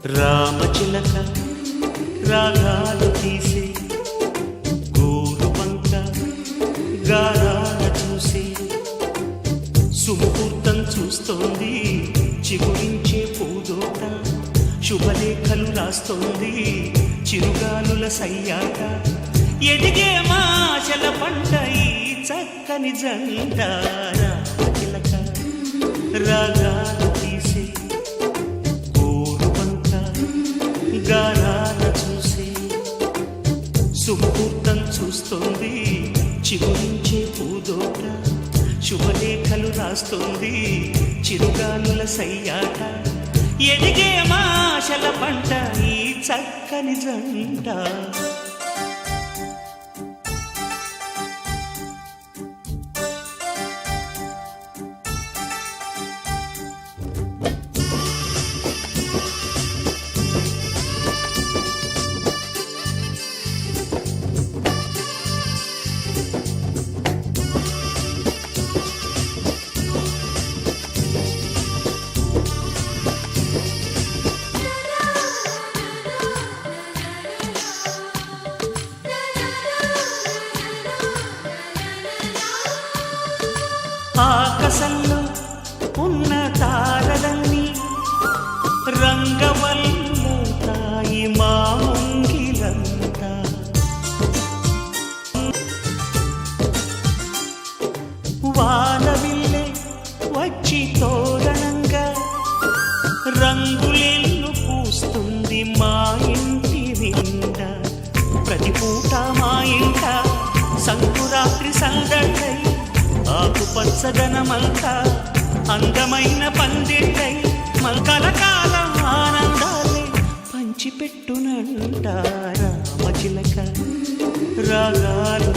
రామచిలక రాగాలు తీసే గోరు వంక గారాల చూసే సుముహూర్తం చూస్తోంది చిగురించే పూదోట శుభలేఖలు రాస్తోంది చిరుగాలుల సయ్యాట ఎదిగే మాచల పంట ఈ చక్కని జంట రామచిలక రాగాలు తీసే గోరు వంక గారాల చూసే సుముహూర్తం చూస్తోంది చిగురించే పూదోట శుభలేఖలు రాస్తోంది చిరుగాలుల సయ్యాట ఎదిగే మాషల పంట ఈ చక్కని జంట ఆకాశంలో ఉన్న తారలన్నీ రంగవల్లుతాయి మా ముంగిలంతా వానవిల్లే వచ్చి తోరణంగా రంగులెల్లు పూస్తుంది మా ఇంటి నిండా ప్రతి పూట మా ఇంట సంకురాత్రి సందడై ఆకుపచ్చదనమంతా అందమైన పందిళ్ళై కలకాలం ఆనందాలే పంచిపెట్టునంట రామచిలక రాగాలు